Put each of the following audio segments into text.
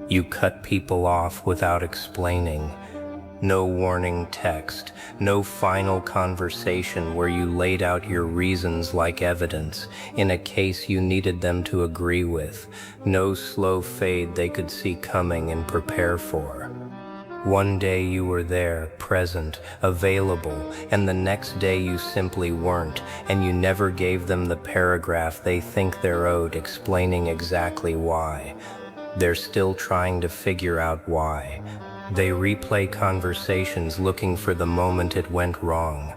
You cut people off without explaining. No warning text, no final conversation where you laid out your reasons like evidence in a case you needed them to agree with. No slow fade they could see coming and prepare for. One day you were there, present, available, and the next day you simply weren't, and you never gave them the paragraph they think they're owed explaining exactly why. They're still trying to figure out why. They replay conversations looking for the moment it went wrong.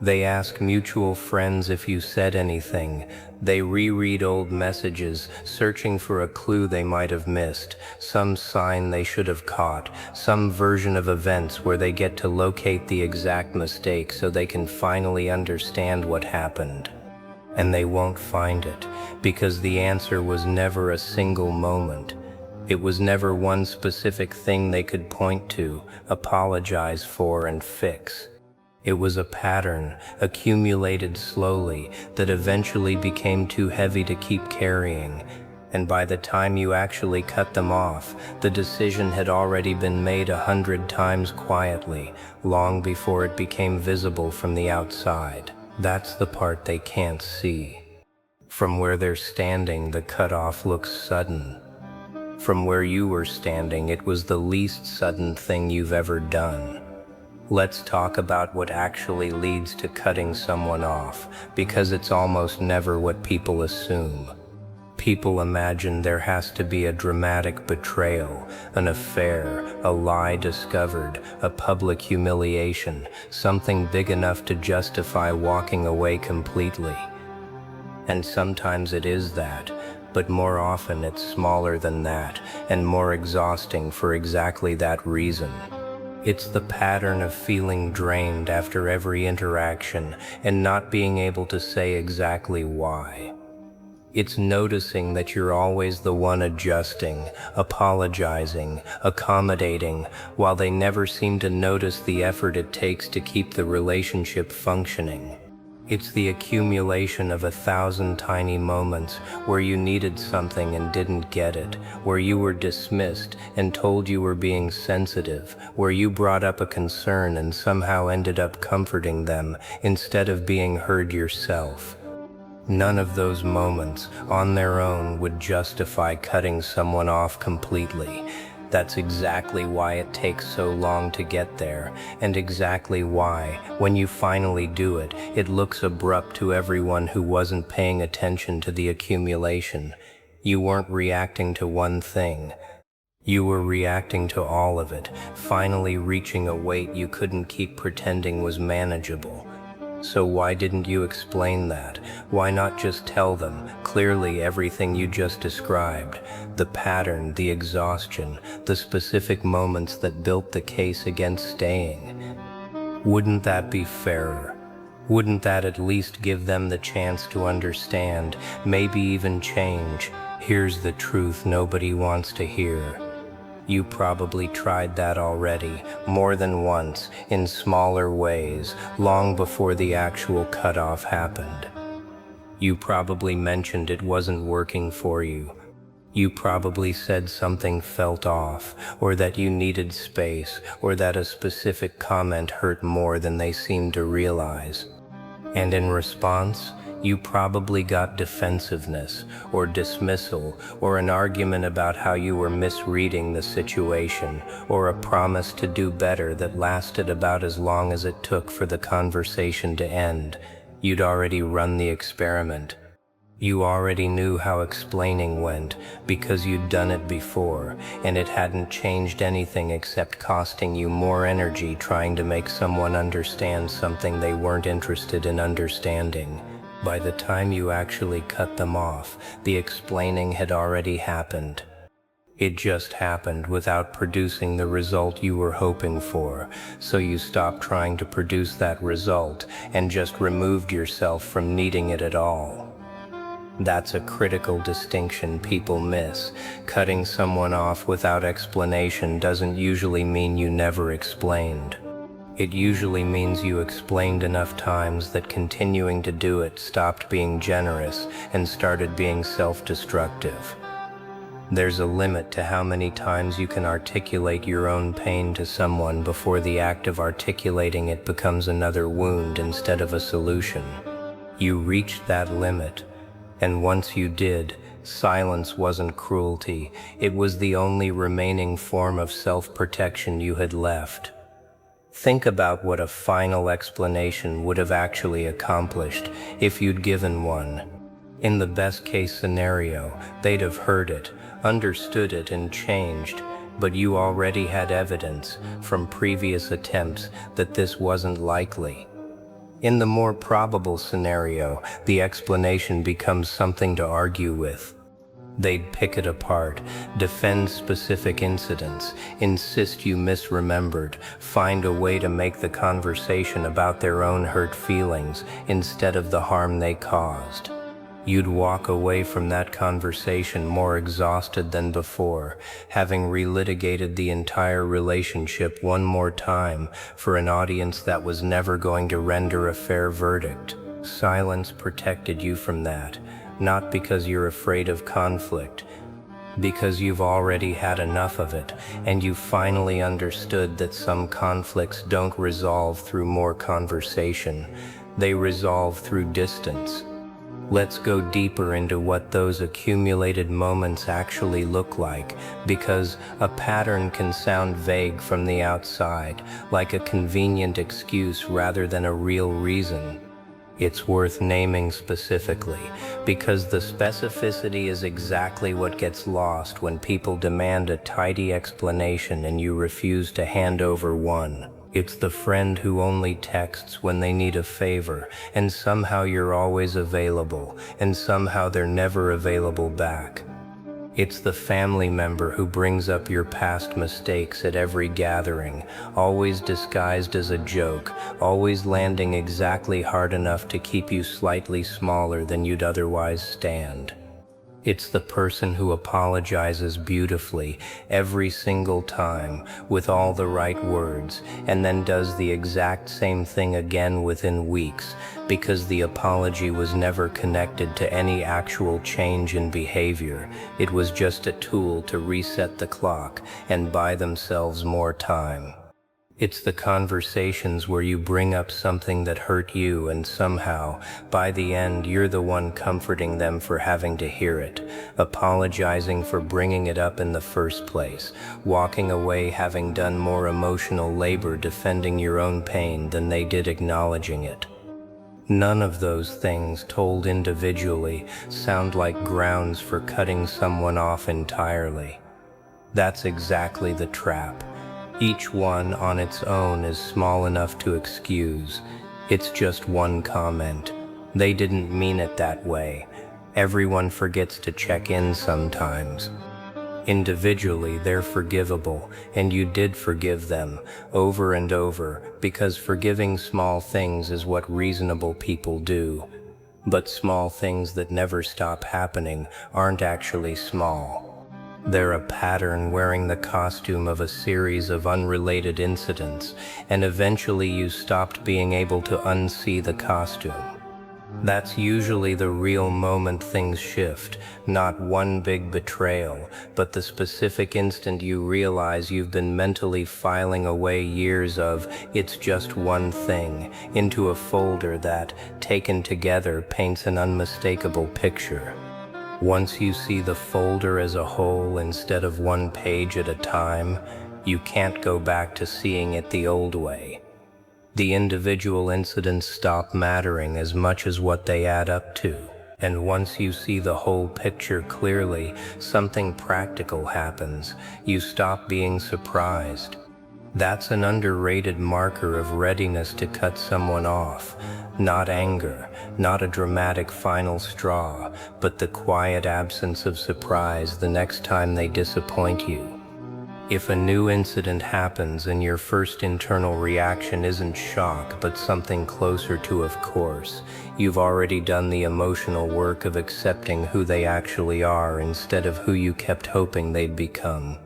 They ask mutual friends if you said anything. They reread old messages, searching for a clue they might have missed, some sign they should have caught, some version of events where they get to locate the exact mistake so they can finally understand what happened. And they won't find it, because the answer was never a single moment. It was never one specific thing they could point to, apologize for, and fix. It was a pattern, accumulated slowly, that eventually became too heavy to keep carrying. And by the time you actually cut them off, the decision had already been made 100 times quietly, long before it became visible from the outside. That's the part they can't see. From where they're standing, the cutoff looks sudden. From where you were standing, it was the least sudden thing you've ever done. Let's talk about what actually leads to cutting someone off, because it's almost never what people assume. People imagine there has to be a dramatic betrayal, an affair, a lie discovered, a public humiliation, something big enough to justify walking away completely. And sometimes it is that, but more often it's smaller than that, and more exhausting for exactly that reason. It's the pattern of feeling drained after every interaction and not being able to say exactly why. It's noticing that you're always the one adjusting, apologizing, accommodating, while they never seem to notice the effort it takes to keep the relationship functioning. It's the accumulation of 1,000 tiny moments where you needed something and didn't get it, where you were dismissed and told you were being sensitive, where you brought up a concern and somehow ended up comforting them instead of being heard yourself. None of those moments, on their own, would justify cutting someone off completely. That's exactly why it takes so long to get there, and exactly why, when you finally do it, it looks abrupt to everyone who wasn't paying attention to the accumulation. You weren't reacting to one thing. You were reacting to all of it, finally reaching a weight you couldn't keep pretending was manageable. So why didn't you explain that? Why not just tell them, clearly, everything you just described? The pattern, the exhaustion, the specific moments that built the case against staying. Wouldn't that be fairer? Wouldn't that at least give them the chance to understand, maybe even change? Here's the truth nobody wants to hear. You probably tried that already, more than once, in smaller ways, long before the actual cutoff happened. You probably mentioned it wasn't working for you. You probably said something felt off, or that you needed space, or that a specific comment hurt more than they seemed to realize. And in response, you probably got defensiveness, or dismissal, or an argument about how you were misreading the situation, or a promise to do better that lasted about as long as it took for the conversation to end. You'd already run the experiment. You already knew how explaining went, because you'd done it before, and it hadn't changed anything except costing you more energy trying to make someone understand something they weren't interested in understanding. By the time you actually cut them off, the explaining had already happened. It just happened without producing the result you were hoping for, so you stopped trying to produce that result and just removed yourself from needing it at all. That's a critical distinction people miss. Cutting someone off without explanation doesn't usually mean you never explained. It usually means you explained enough times that continuing to do it stopped being generous and started being self-destructive. There's a limit to how many times you can articulate your own pain to someone before the act of articulating it becomes another wound instead of a solution. You reached that limit, and once you did, silence wasn't cruelty. It was the only remaining form of self-protection you had left. Think about what a final explanation would have actually accomplished if you'd given one. In the best-case scenario, they'd have heard it, understood it, and changed, but you already had evidence from previous attempts that this wasn't likely. In the more probable scenario, the explanation becomes something to argue with. They'd pick it apart, defend specific incidents, insist you misremembered, find a way to make the conversation about their own hurt feelings instead of the harm they caused. You'd walk away from that conversation more exhausted than before, having relitigated the entire relationship one more time for an audience that was never going to render a fair verdict. Silence protected you from that. Not because you're afraid of conflict, because you've already had enough of it, and you finally understood that some conflicts don't resolve through more conversation, they resolve through distance. Let's go deeper into what those accumulated moments actually look like, because a pattern can sound vague from the outside, like a convenient excuse rather than a real reason. It's worth naming specifically, because the specificity is exactly what gets lost when people demand a tidy explanation and you refuse to hand over one. It's the friend who only texts when they need a favor, and somehow you're always available, and somehow they're never available back. It's the family member who brings up your past mistakes at every gathering, always disguised as a joke, always landing exactly hard enough to keep you slightly smaller than you'd otherwise stand. It's the person who apologizes beautifully every single time with all the right words, and then does the exact same thing again within weeks, because the apology was never connected to any actual change in behavior. It was just a tool to reset the clock and buy themselves more time. It's the conversations where you bring up something that hurt you, and somehow, by the end, you're the one comforting them for having to hear it, apologizing for bringing it up in the first place, walking away having done more emotional labor defending your own pain than they did acknowledging it. None of those things told individually sound like grounds for cutting someone off entirely. That's exactly the trap. Each one on its own is small enough to excuse. It's just one comment. They didn't mean it that way. Everyone forgets to check in sometimes. Individually, they're forgivable, and you did forgive them over and over, because forgiving small things is what reasonable people do. But small things that never stop happening aren't actually small. They're a pattern wearing the costume of a series of unrelated incidents, and eventually you stopped being able to unsee the costume. That's usually the real moment things shift, not one big betrayal, but the specific instant you realize you've been mentally filing away years of "it's just one thing" into a folder that, taken together, paints an unmistakable picture. Once you see the folder as a whole instead of one page at a time, you can't go back to seeing it the old way. The individual incidents stop mattering as much as what they add up to. And once you see the whole picture clearly, something practical happens. You stop being surprised. That's an underrated marker of readiness to cut someone off. Not anger, not a dramatic final straw, but the quiet absence of surprise the next time they disappoint you. If a new incident happens and your first internal reaction isn't shock but something closer to "of course," you've already done the emotional work of accepting who they actually are instead of who you kept hoping they'd become.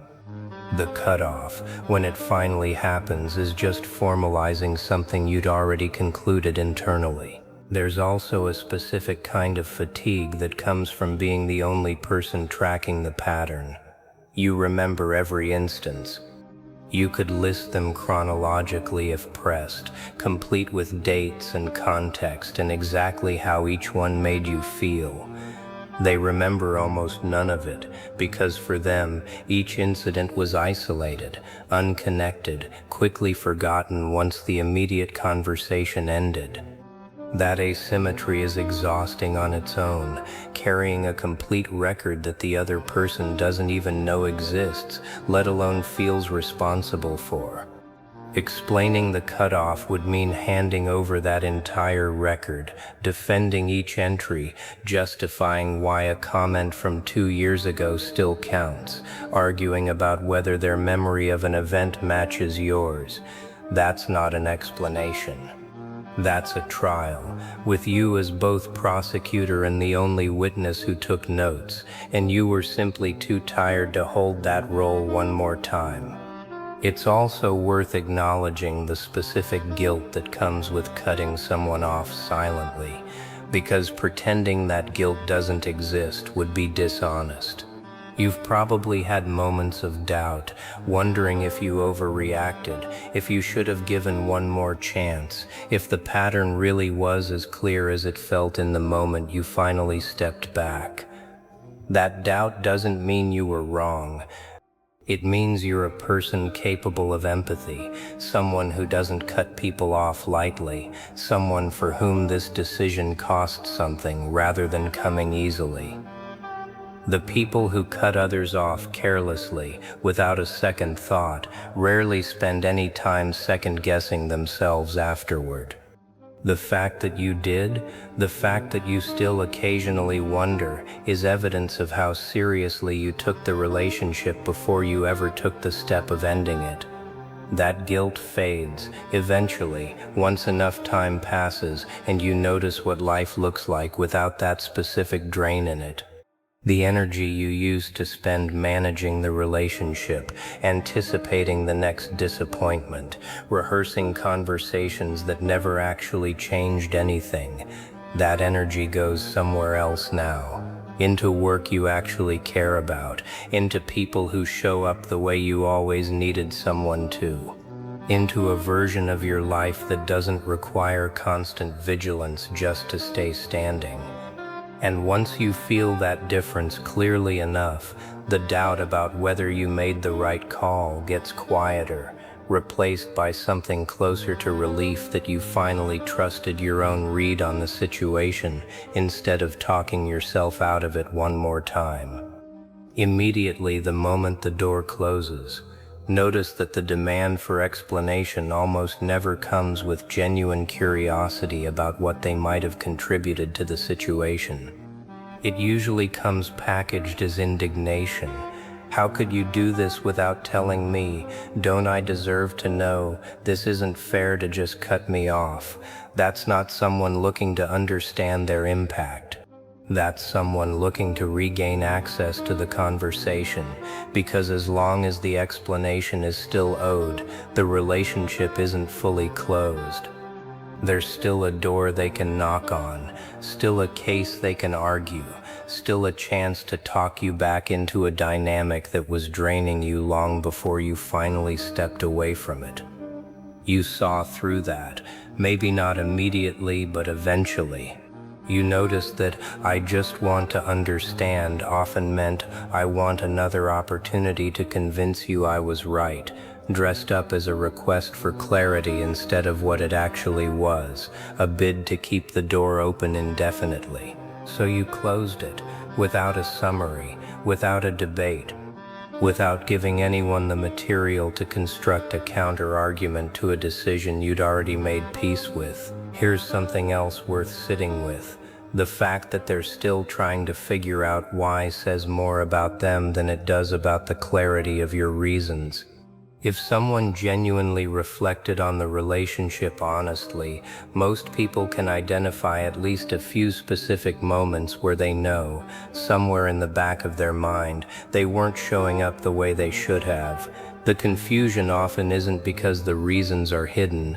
The cutoff, when it finally happens, is just formalizing something you'd already concluded internally. There's also a specific kind of fatigue that comes from being the only person tracking the pattern. You remember every instance. You could list them chronologically if pressed, complete with dates and context and exactly how each one made you feel. They remember almost none of it, because for them, each incident was isolated, unconnected, quickly forgotten once the immediate conversation ended. That asymmetry is exhausting on its own, carrying a complete record that the other person doesn't even know exists, let alone feels responsible for. Explaining the cutoff would mean handing over that entire record, defending each entry, justifying why a comment from 2 years ago still counts, arguing about whether their memory of an event matches yours. That's not an explanation. That's a trial, with you as both prosecutor and the only witness who took notes, and you were simply too tired to hold that role one more time. It's also worth acknowledging the specific guilt that comes with cutting someone off silently, because pretending that guilt doesn't exist would be dishonest. You've probably had moments of doubt, wondering if you overreacted, if you should have given one more chance, if the pattern really was as clear as it felt in the moment you finally stepped back. That doubt doesn't mean you were wrong. It means you're a person capable of empathy, someone who doesn't cut people off lightly, someone for whom this decision cost something rather than coming easily. The people who cut others off carelessly, without a second thought, rarely spend any time second-guessing themselves afterward. The fact that you did, the fact that you still occasionally wonder, is evidence of how seriously you took the relationship before you ever took the step of ending it. That guilt fades, eventually, once enough time passes and you notice what life looks like without that specific drain in it. The energy you used to spend managing the relationship, anticipating the next disappointment, rehearsing conversations that never actually changed anything, that energy goes somewhere else now. Into work you actually care about, into people who show up the way you always needed someone to. Into a version of your life that doesn't require constant vigilance just to stay standing. And once you feel that difference clearly enough, the doubt about whether you made the right call gets quieter, replaced by something closer to relief that you finally trusted your own read on the situation instead of talking yourself out of it one more time. Immediately, the moment the door closes, notice that the demand for explanation almost never comes with genuine curiosity about what they might have contributed to the situation. It usually comes packaged as indignation. How could you do this without telling me? Don't I deserve to know? This isn't fair to just cut me off. That's not someone looking to understand their impact. That's someone looking to regain access to the conversation, because as long as the explanation is still owed, the relationship isn't fully closed. There's still a door they can knock on, still a case they can argue, still a chance to talk you back into a dynamic that was draining you long before you finally stepped away from it. You saw through that, maybe not immediately, but eventually. You noticed that "I just want to understand" often meant "I want another opportunity to convince you I was right," dressed up as a request for clarity instead of what it actually was, a bid to keep the door open indefinitely. So you closed it, without a summary, without a debate, without giving anyone the material to construct a counter-argument to a decision you'd already made peace with. Here's something else worth sitting with. The fact that they're still trying to figure out why says more about them than it does about the clarity of your reasons. If someone genuinely reflected on the relationship honestly, most people can identify at least a few specific moments where they know, somewhere in the back of their mind, they weren't showing up the way they should have. The confusion often isn't because the reasons are hidden.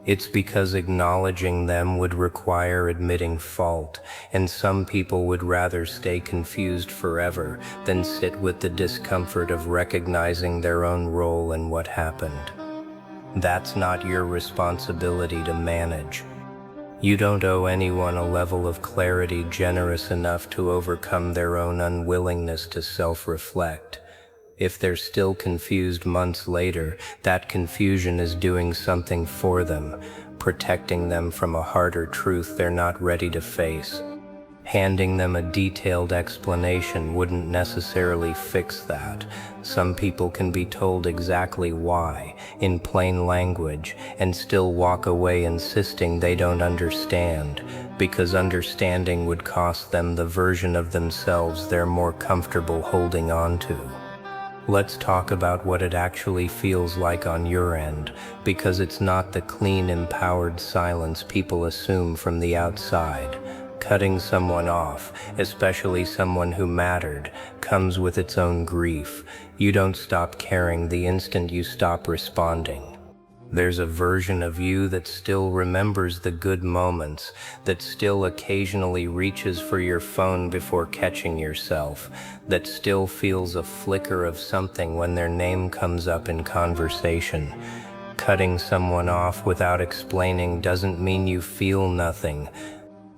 It's because acknowledging them would require admitting fault, and some people would rather stay confused forever than sit with the discomfort of recognizing their own role in what happened. That's not your responsibility to manage. You don't owe anyone a level of clarity generous enough to overcome their own unwillingness to self-reflect. If they're still confused months later, that confusion is doing something for them, protecting them from a harder truth they're not ready to face. Handing them a detailed explanation wouldn't necessarily fix that. Some people can be told exactly why, in plain language, and still walk away insisting they don't understand, because understanding would cost them the version of themselves they're more comfortable holding on to. Let's talk about what it actually feels like on your end, because it's not the clean, empowered silence people assume from the outside. Cutting someone off, especially someone who mattered, comes with its own grief. You don't stop caring the instant you stop responding. There's a version of you that still remembers the good moments, that still occasionally reaches for your phone before catching yourself, that still feels a flicker of something when their name comes up in conversation. Cutting someone off without explaining doesn't mean you feel nothing.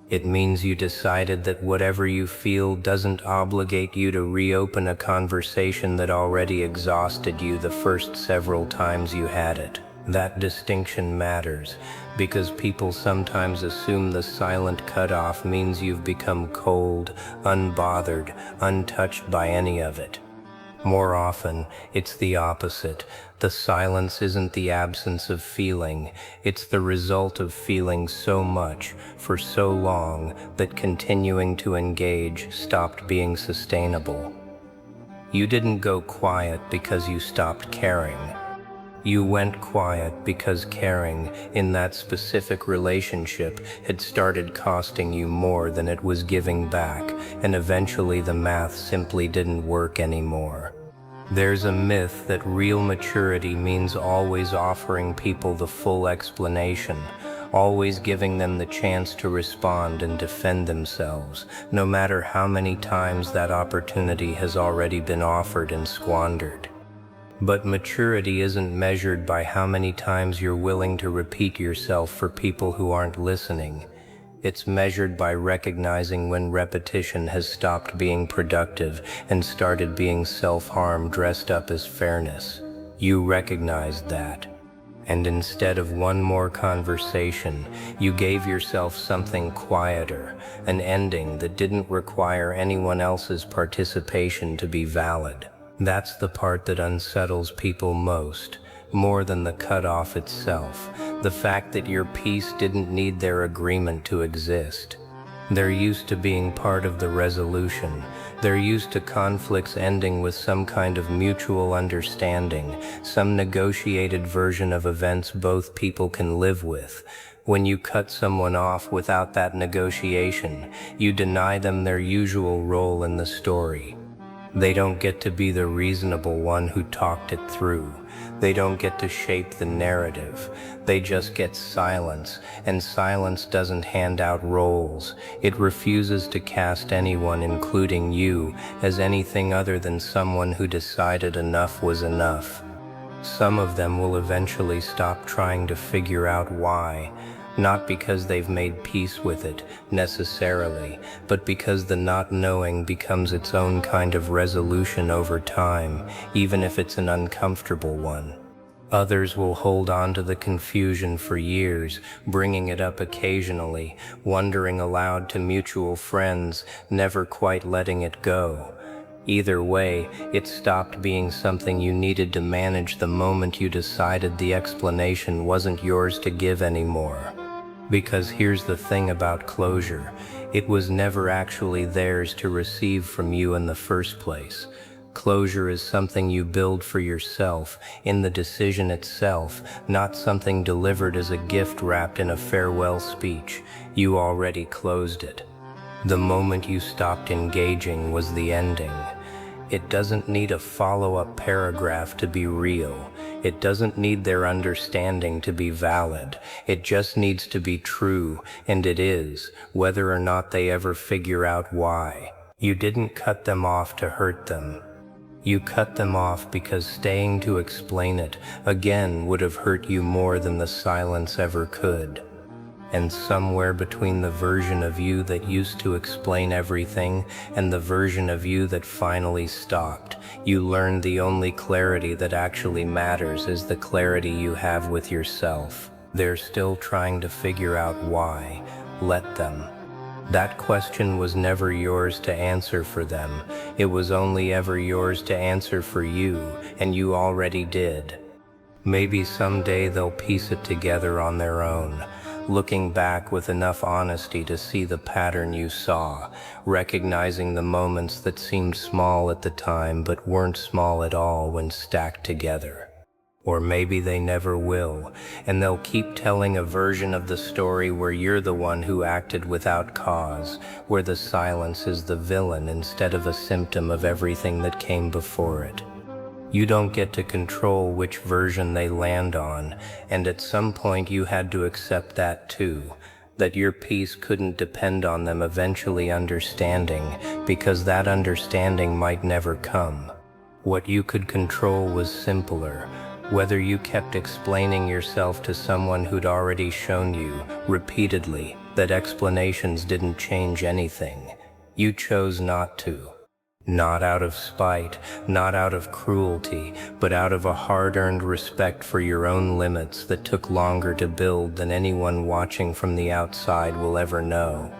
It means you decided that whatever you feel doesn't obligate you to reopen a conversation that already exhausted you the first several times you had it. That distinction matters, because people sometimes assume the silent cutoff means you've become cold, unbothered, untouched by any of it. More often, it's the opposite. The silence isn't the absence of feeling, it's the result of feeling so much, for so long, that continuing to engage stopped being sustainable. You didn't go quiet because you stopped caring. You went quiet because caring in that specific relationship had started costing you more than it was giving back, and eventually the math simply didn't work anymore. There's a myth that real maturity means always offering people the full explanation, always giving them the chance to respond and defend themselves, no matter how many times that opportunity has already been offered and squandered. But maturity isn't measured by how many times you're willing to repeat yourself for people who aren't listening. It's measured by recognizing when repetition has stopped being productive and started being self-harm dressed up as fairness. You recognized that. And instead of one more conversation, you gave yourself something quieter, an ending that didn't require anyone else's participation to be valid. That's the part that unsettles people most, more than the cutoff itself, the fact that your peace didn't need their agreement to exist. They're used to being part of the resolution. They're used to conflicts ending with some kind of mutual understanding, some negotiated version of events both people can live with. When you cut someone off without that negotiation, you deny them their usual role in the story. They don't get to be the reasonable one who talked it through. They don't get to shape the narrative. They just get silence, and silence doesn't hand out roles. It refuses to cast anyone, including you, as anything other than someone who decided enough was enough. Some of them will eventually stop trying to figure out why. Not because they've made peace with it, necessarily, but because the not knowing becomes its own kind of resolution over time, even if it's an uncomfortable one. Others will hold on to the confusion for years, bringing it up occasionally, wondering aloud to mutual friends, never quite letting it go. Either way, it stopped being something you needed to manage the moment you decided the explanation wasn't yours to give anymore. Because here's the thing about closure, it was never actually theirs to receive from you in the first place. Closure is something you build for yourself, in the decision itself, not something delivered as a gift wrapped in a farewell speech. You already closed it. The moment you stopped engaging was the ending. It doesn't need a follow-up paragraph to be real. It doesn't need their understanding to be valid. It just needs to be true, and it is, whether or not they ever figure out why. You didn't cut them off to hurt them. You cut them off because staying to explain it again would have hurt you more than the silence ever could. And somewhere between the version of you that used to explain everything and the version of you that finally stopped, you learned the only clarity that actually matters is the clarity you have with yourself. They're still trying to figure out why. Let them. That question was never yours to answer for them. It was only ever yours to answer for you, and you already did. Maybe someday they'll piece it together on their own, looking back with enough honesty to see the pattern you saw, recognizing the moments that seemed small at the time but weren't small at all when stacked together. Or maybe they never will, and they'll keep telling a version of the story where you're the one who acted without cause, where the silence is the villain instead of a symptom of everything that came before it. You don't get to control which version they land on, and at some point you had to accept that too, that your peace couldn't depend on them eventually understanding, because that understanding might never come. What you could control was simpler. Whether you kept explaining yourself to someone who'd already shown you, repeatedly, that explanations didn't change anything. You chose not to. Not out of spite, not out of cruelty, but out of a hard-earned respect for your own limits that took longer to build than anyone watching from the outside will ever know.